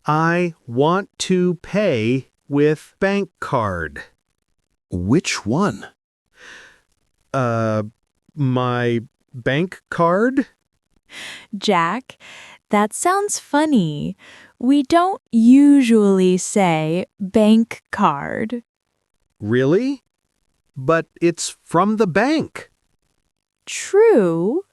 I want to pay with bank card. Which one? My bank card? Jack, that sounds funny. We don't usually say bank card. Really? But it's from the bank. True,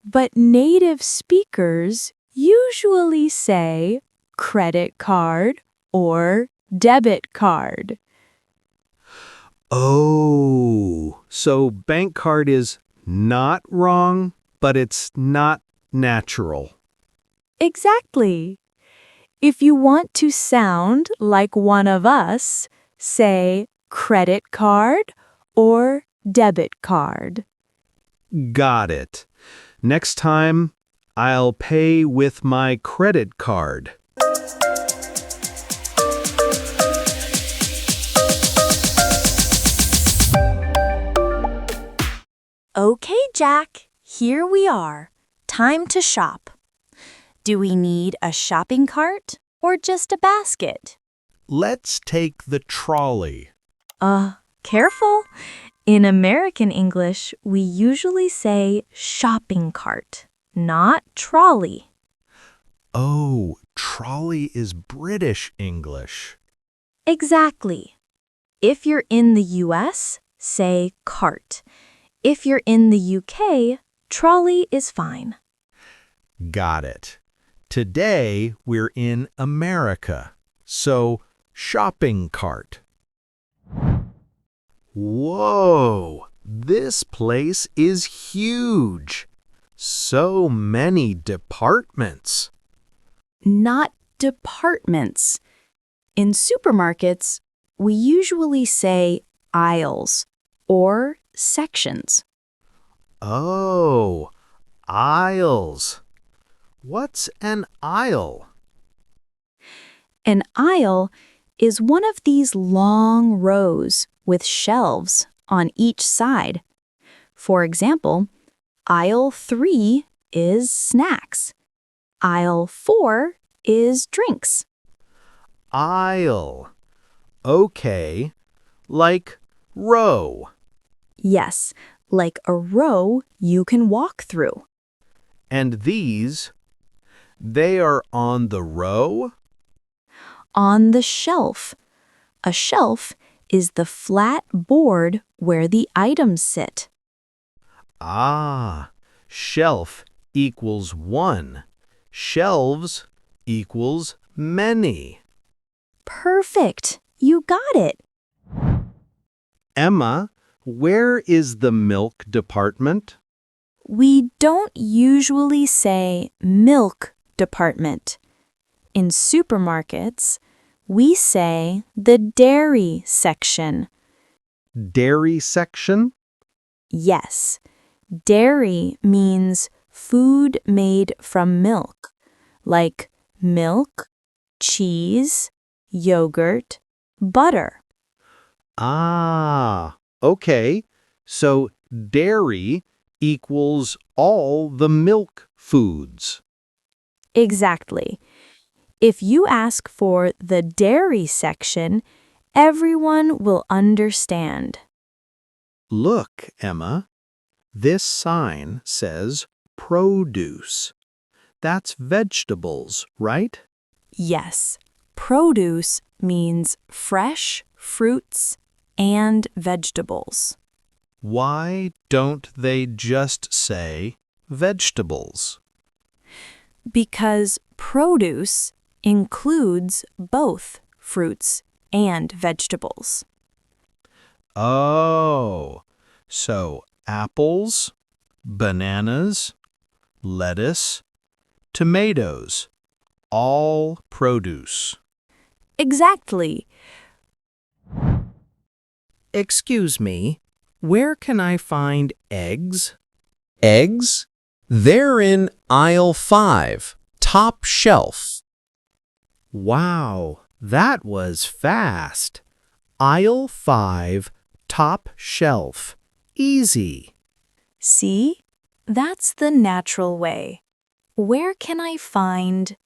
but native speakers usually say credit card or debit card. Oh, so bank card is not wrong, but it's not natural. Exactly. If you want to sound like one of us, say credit card or debit card. Got it. Next time, I'll pay with my credit card. Okay, Jack, here we are. Time to shop. Do we need a shopping cart or just a basket? Let's take the trolley. Careful. In American English, we usually say shopping cart, not trolley. Oh, trolley is British English. Exactly. If you're in the US, say cart. If you're in the UK, trolley is fine. Got it. Today, we're in America, so shopping cart. Whoa! This place is huge. So many departments. Not departments. In supermarkets, we usually say aisles or sections. Oh, aisles. What's an aisle? An aisle is one of these long rows with shelves on each side. For example, aisle 3 is snacks. Aisle 4 is drinks. Aisle. Okay, like row. Yes, like a row you can walk through. And these, they are on the row? On the shelf. A shelf is the flat board where the items sit. Ah, shelf equals one. Shelves equals many. Perfect. You got it. Emma, where is the milk department? We don't usually say milk department. In supermarkets, we say the dairy section. Dairy section? Yes, dairy means food made from milk, like milk, cheese, yogurt, butter. Ah, okay. So dairy equals all the milk foods. Exactly. If you ask for the dairy section, everyone will understand. Look, Emma. This sign says produce. That's vegetables, right? Yes, produce means fresh fruits and vegetables. Why don't they just say vegetables? Because produce includes both fruits and vegetables. Oh, so apples, bananas, lettuce, tomatoes, all produce. Exactly. Excuse me, where can I find eggs? Eggs? They're in aisle 5, top shelf. Wow, that was fast. Aisle 5, top shelf. Easy. See? That's the natural way. Where can I find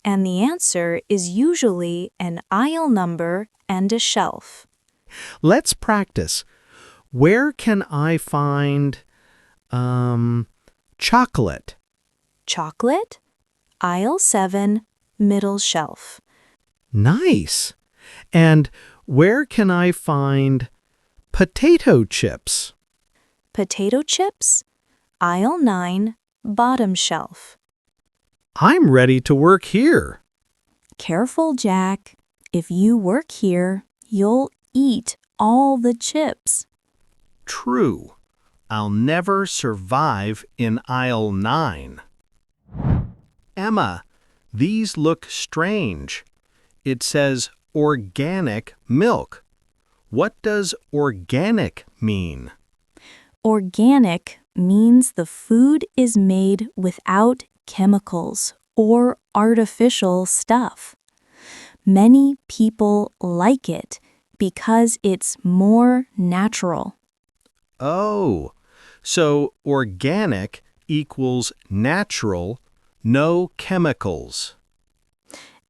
and the answer is usually an aisle number and a shelf. Let's practice. Where can I find, chocolate? Chocolate, aisle 7, middle shelf. Nice. And where can I find potato chips? Potato chips, aisle 9, bottom shelf. I'm ready to work here. Careful, Jack. If you work here, you'll eat all the chips. True. I'll never survive in aisle 9. Emma, these look strange. It says organic milk. What does organic mean? Organic means the food is made without chemicals or artificial stuff. Many people like it because it's more natural. Oh, so organic equals natural, no chemicals.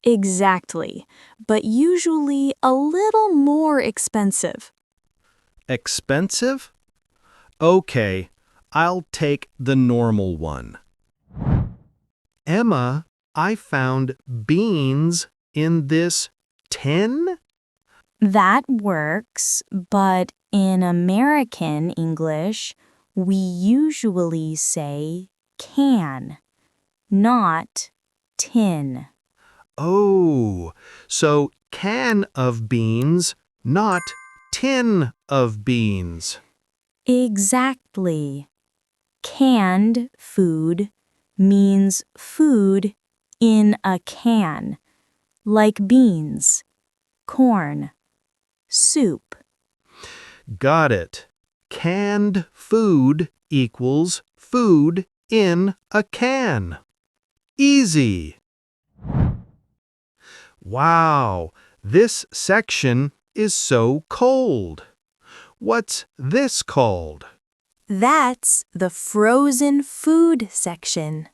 Exactly, but usually a little more expensive. Expensive? Okay, I'll take the normal one. Emma, I found beans in this tin? That works, but in American English, we usually say can, not tin. Oh, so can of beans, not tin of beans. Exactly. Canned food means food in a can, like beans, corn, soup. Got it. Canned food equals food in a can. Easy. Wow, this section is so cold. What's this called? That's the frozen food section.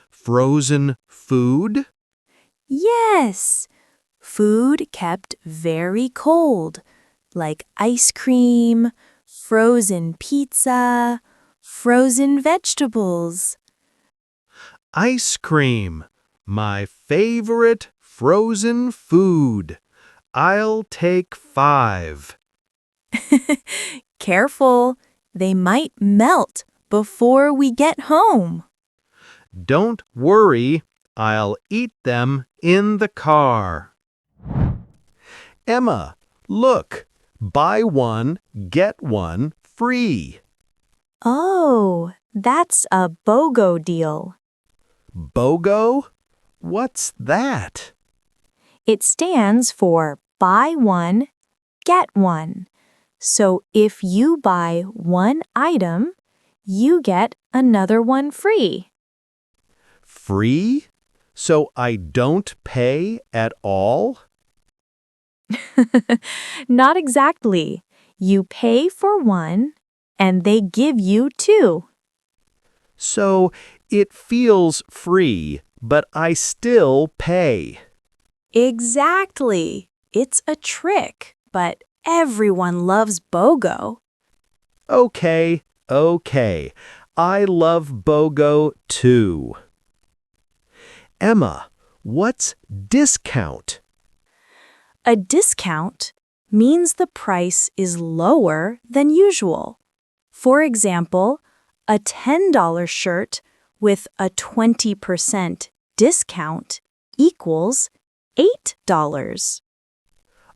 Frozen food? Yes, food kept very cold, like ice cream, frozen pizza, frozen vegetables. Ice cream, my favorite frozen food. I'll take 5. Careful, they might melt before we get home. Don't worry, I'll eat them in the car. Emma, look, buy one, get one free. Oh, that's a BOGO deal. BOGO? What's that? It stands for buy one, get one. So if you buy one item, you get another one free. Free? So I don't pay at all? Not exactly. You pay for one, and they give you 2. So it feels free, but I still pay. Exactly. It's a trick, but everyone loves BOGO. Okay, okay. I love BOGO too. Emma, what's discount? A discount means the price is lower than usual. For example, a $10 shirt with a 20% discount equals $8.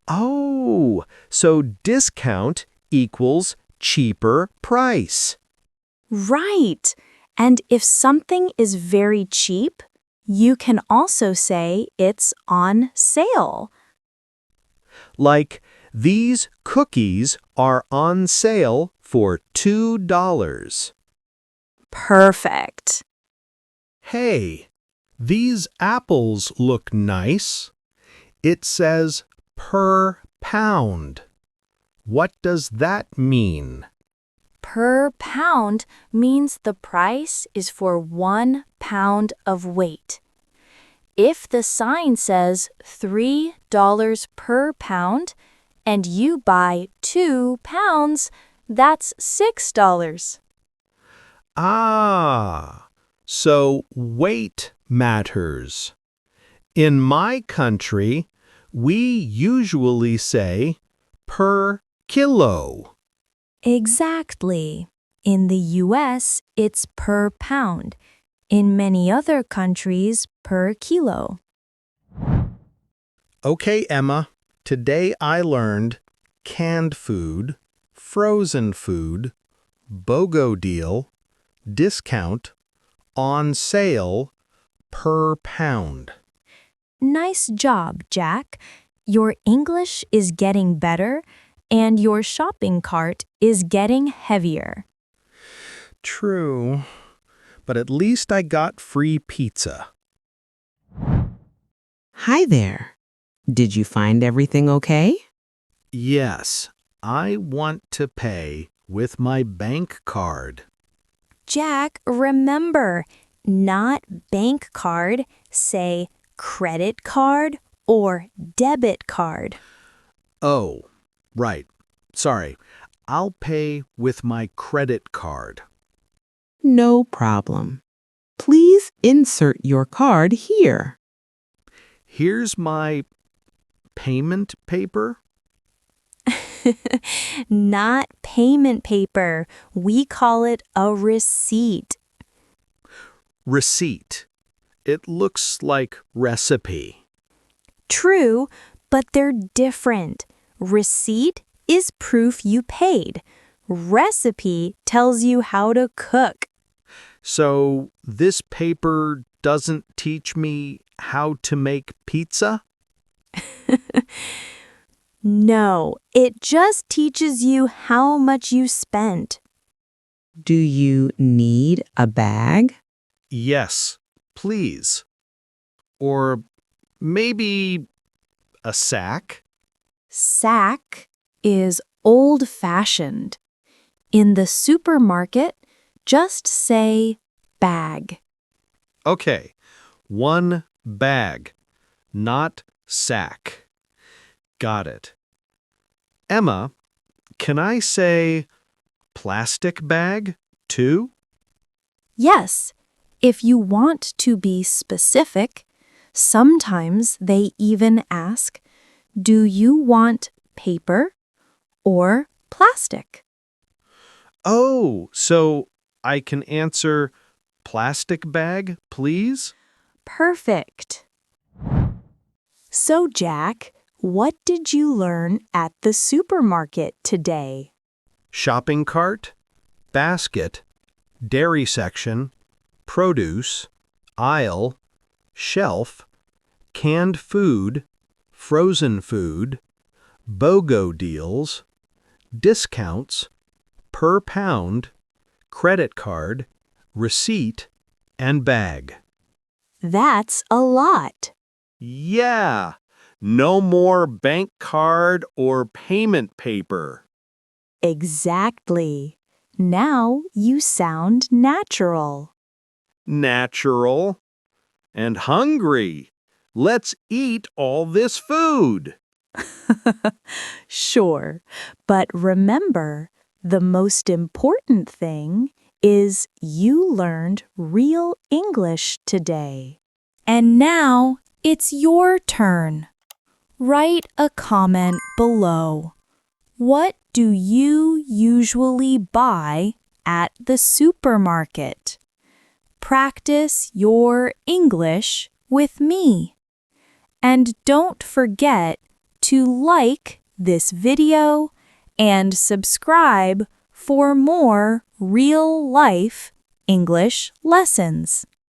Oh, so discount equals cheaper price. Right. And if something is very cheap, you can also say it's on sale. Like, these cookies are on sale for $2. Perfect. Hey, these apples look nice. It says per pound. What does that mean? Per pound means the price is for 1 pound of weight. If the sign says $3 per pound and you buy 2 pounds, that's $6. Ah, so weight matters. In my country, we usually say per kilo. Exactly. In the US, it's per pound. In many other countries, per kilo. Okay, Emma, today I learned canned food, frozen food, BOGO deal, discount, on sale, per pound. Nice job, Jack. Your English is getting better, and your shopping cart is getting heavier. True, but at least I got free pizza. Hi there. Did you find everything okay? Yes, I want to pay with my bank card. Jack, remember, not bank card, say credit card or debit card. Oh, right. Sorry. I'll pay with my credit card. No problem. Please insert your card here. Here's my payment paper. Not payment paper. We call it a receipt. Receipt. It looks like recipe. True, but they're different. Receipt is proof you paid. Recipe tells you how to cook. So this paper doesn't teach me how to make pizza? No, it just teaches you how much you spent. Do you need a bag? Yes, please. Or maybe a sack? Sack is old-fashioned. In the supermarket, just say bag. Okay, 1 bag, not sack. Got it. Emma, can I say plastic bag too? Yes, if you want to be specific, sometimes they even ask, do you want paper or plastic? Oh, so I can answer plastic bag, please? Perfect. So, Jack, what did you learn at the supermarket today? Shopping cart, basket, dairy section, produce, aisle, shelf, canned food, frozen food, BOGO deals, discounts, per pound, credit card, receipt, and bag. That's a lot. Yeah, no more bank card or payment paper. Exactly. Now you sound natural. Natural and hungry. Let's eat all this food. Sure, but remember, the most important thing is you learned real English today. And now it's your turn. Write a comment below. What do you usually buy at the supermarket? Practice your English with me. And don't forget to like this video and subscribe for more real-life English lessons.